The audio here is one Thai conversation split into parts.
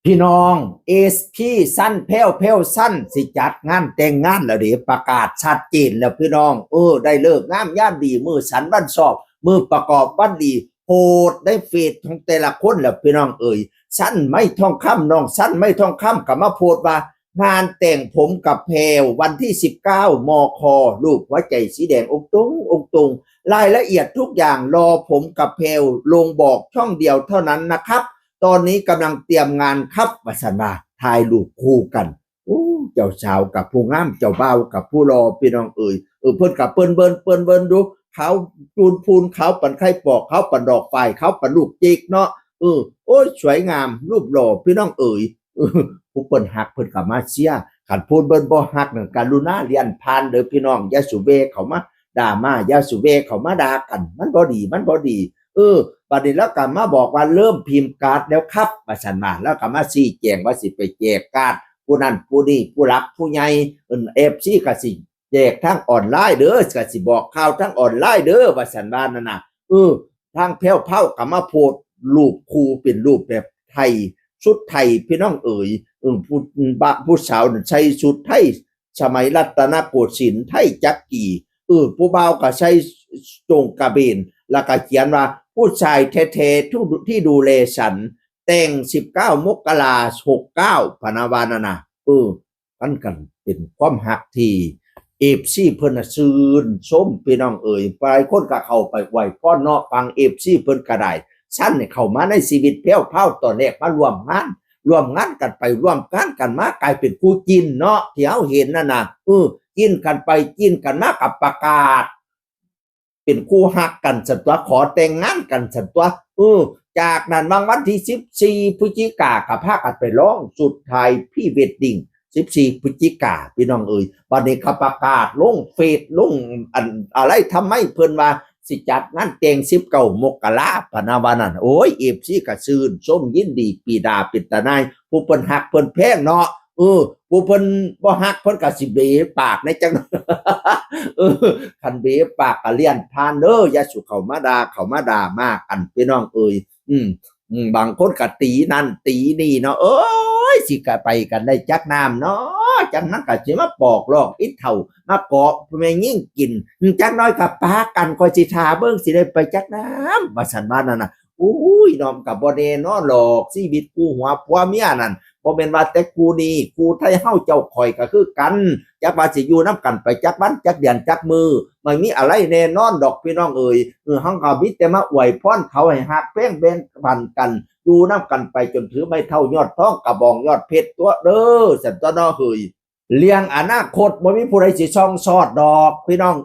พี่น้องเอสพี่สั้นเพลวสั้นสิจัดงานแต่งงานแล้วเดี๋ยวประกาศชัดเจนแล้วพี่น้องได้เลิกงามย่ามดีมือสันวันสอบมือประกอบวันดีโหดได้เฟดของแต่ละคนแล้วพี่น้องสั้นไม่ทองคำน้องสั้นไม่ทองคำกับมาโพดว่างานแต่งผมกับแพรววันที่19มคลูกหัวใจสีแดงองค์ตรงรายละเอียดทุกอย่างรอผมกับแพรวลงบอกช่องเดียวเท่านั้นนะครับตอนนี้กำลังเตรียมงานครับวสันว่าถ่ายรูปคู่กันเจ้าสาวกับผู้งามเจ้าบ่าวกับผู้รอพี่น้องเพิ่นกับเปิ้นเบิ้นดูเขาจูนพูนเขาปั่นไข่ปอกเขาปั่นดอกไฟเขาปั่นลูกจิกเนาะโอ้ยสวยงามรูปหล่อพี่น้องผู้เปิ้นหักเพิ่นกับมาเชียขันพูนเบิ้นบ่หักนั่นการุณาเรียนผ่านเด้อพี่น้องอย่าสุเวเขามาด่ามาอย่าสุเวเขามาด่ากันมันบ่ดีบัดนี้แล้วก็มาบอกว่าเริ่มพิมพ์การ์ดแล้วครับว่าซั่นมาแล้วก็มาชี้แจงว่าสิไปแจกการ์ดผู้นั้นผู้นี้ผู้รักผู้ใหญ่FC ก็สิแจกทั้งออนไลน์เด้อก็สิบอกข่าวทั้งออนไลน์เด้อว่าซั่นว่านั่นน่ะทางแพ้วเผาก็มาโพสต์รูปคู่เป็นรูปแบบไทยชุดไทยพี่น้องผู้สาวใส่ชุดไทยสมัยรัตนโกสินทร์ไทยจักรีผู้บ่าวก็ใส่จงกระเบนแล้วก็เขียนว่าผู้ชายเท่ๆที่ดูแลฉันแต่ง19มกราคม69พนาวานานะมันกันเป็นความหักที่FCเพิ่นซื่นส้มพี่น้องไปคนก็เข้าไปไหว้พ่อเนาะฟังFCเพิ่นก็ได้ฉันเนี่ยเข้ามาในชีวิตแพ้วเผาตอนแรกมาร่วมงานกันไปร่วมกันมากลายเป็นคู่จินเนาะที่เฮาเห็นนั่นน่ะกินกันไปกินกันมากับประกาศเป็นคู่หักกันสัตว์ขอแต่งงานกันสัตว์จากนั้นวันที่14พฤศจิกายนกับพากันไปร้องสุดท้ายพี่เวดดิ้ง14พฤศจิกายนพี่น้องบัดนี้เขาประกาศลงเฟซลงอะไรทำไมเพิ่นว่าสิจัดงานแต่ง19มกราคมพนาวานั่นโอ้ย FC ก็ซื่นส้มยินดีปีดาเป็นตาหนายผู้เพิ่นหักเพิ่นแพงเนาะผู้เพิ่นบ่ฮักเพิ่นก็สิเบะปากในจังคันเบะปากก็เลี่ยนผ่านเด้ออย่าสุเข้ามาด่ามากันพี่น้องบางคนก็ตีนั่นตีนี่เนาะสิก็ไปกันได้จักน้ำเนาะจังนั้นก็สิมาปอกลอกอิดเท่ามาเกาะแม่ยิ่งกินจักน้อยก็ปากันก็สิทาเบิ่งสิได้ไปจักน้ำว่าซั่นว่านั่นน่ะน้อมก็บ่แน่เนาะหรอกชีวิตคู่หัวผัวเมียนั่นบ่แม่นว่าแต่กูนี่กูไทยเฮาเจ้าข่อยก็คือกันจักว่าสิอยู่นำกันไปจักวันจักเดือนจักมือไม่มีอะไรแน่นอนดอกพี่น้องเฮาก็มีแต่มาอวยพรเขาให้ฮักแป้งแบ่งปันกันอยู่นำกันไปจนถือไม่เท่ายอดทองกระบองยอดเพชรตัวเด้อซั่นตัวเนาะเลี้ยงอนาคตบ่มีผู้ใดสิช่องชอดดอกพี่น้อง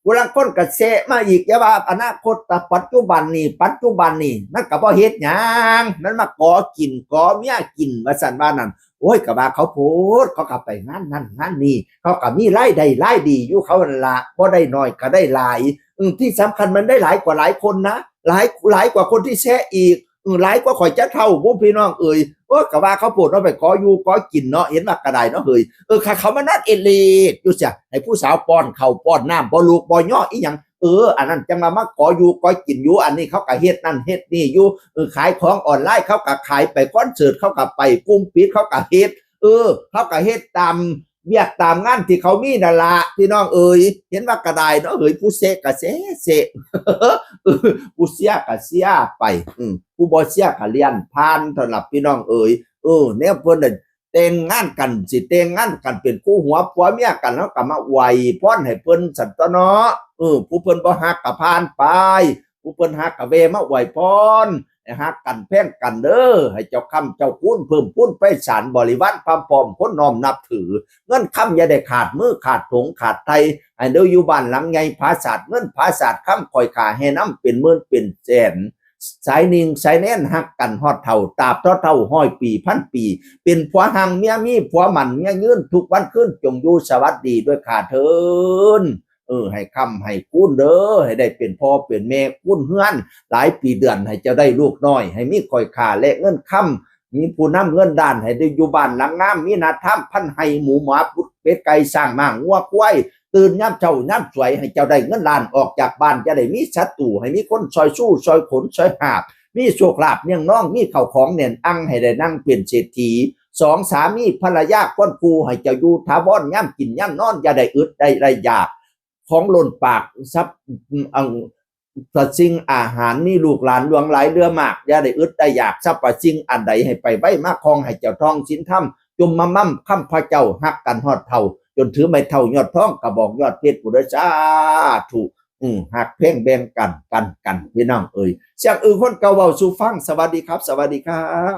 ผู้ลางคนก็แซะมาอีกอย่าว่าอนาคตแต่ปัจจุบันนี่มันก็บ่เฮ็ดหยังมันมาขอกินขอเมียกินว่าซั่นว่านั่นโอ้ยก็ว่าเขาโพดเขาก็ไปงานนั่นงานนี้เขาก็มีรายได้รายดีอยู่เขานั่นล่ะบ่ได้น้อยก็ได้หลายที่สำคัญมันได้หลายกว่าหลายคนนะหลายกว่าคนที่แซะอีกหลายกว่าข่อยจะเท่าพวกพี่น้องก็ว่าเขาโพดเนาะไปขออยู่ขอกินเนาะเห็นว่ากระไดเนาะค่ะเขามานัดเอเลกอยู่เสียให้ผู้สาวป้อนข้าวป้อนน้ำบ่ลูกบ่ย่ออีหยังอันนั้นจังมาขออยู่ขอกินอยู่อันนี้เขาก็เฮ็ดนั่นเฮ็ดนี่อยู่ขายของออนไลน์เขาก็ขายไปคอนเสิร์ตเขาก็ไปกลุ่มปิดเขาก็เฮ็ดเขาก็เฮ็ดตามเวียกตามงานที่เขามีนั่นล่ะพี่น้องเห็นว่ากระไดเนาะผู้เสกก็เสผู้เสียก็เสียไปผู้บ่เสียก็เลียนผ่านสำหรับพี่น้องแนวเพิ่นแต่งงานกันสิแต่งงานกันเป็นคู่หัวผัวเมียกันแล้วก็มาอวยพรให้เพิ่นสั่นตัวเนาะผู้เพิ่นบ่ฮักก็ผ่านไปผู้เพิ่นฮักก็เวมาอวยพรให้ฮักกันแพ่งกันเด้อให้เจ้าคำเจ้าพูนเพิ่มพูนไปสารบริวารความพร้อมคนน้อมนับถือเงินคำอย่าได้ขาดมือขาดถุงขาดไทยให้เด้ออยู่บ้านหลังใหญ่ภาษาเงินภาษาคำคอยขาให้น้ำเป็นหมื่นเป็นแสนสายนิ่งสายแน่นหักกันฮอดเท่าตาบเท่าห้อยปีพันปีเป็นผัวหังเมียมีผัวหมันเมียยืนทุกวันขึ้นจงอยู่สวัสดีด้วยขาเทินให้คำให้คุ้นเด้อให้ได้เป็นพ่อเป็นแม่คุ้นเฮือนหลายปีเดือนให้เจ้าได้ลูกน้อยให้มีคอยขาและเงินคำมีผู้นำเงินด้านให้ได้อยู่บ้านหลังงามมีนาธรรมพันให้หมูหมาพุดเป็ดไก่สร้างมั่งงัวควายตื่นย่ำเจ้าย่ำสวยให้เจ้าได้เงินล้านออกจากบ้านจะได้มีศัตรูให้มีคนซอยสู้ซอยขนซอยหาบ มีโชคลาภเนื่องน้องมีเข้าของเน่นอังให้ได้นั่งเป็นเศรษฐีสองสามีภรรยาก้นคูให้เจ้าอยู่ถาวรย่ำกินย่ำนอนอย่าได้อึดได้ไรอยากของหล่นปากซับประสิ่งอาหารมีลูกหลานหลวงหลายเรือมากอย่าได้อึดได้อยากซับประสิ่งอันใดให้ไปไว้มาคองให้เจ้าทองสินธรรมจุมมั่มข้ามพระเจ้าหักกันฮอดเท่าจนถือไม่เท่ายอดท้องกระบอกยอดเพชรปุระชาถูกหักเพ่งแบ่งกันพี่น้องเสียงคนเก่าเว้าสู่ฟังสวัสดีครับสวัสดีครับ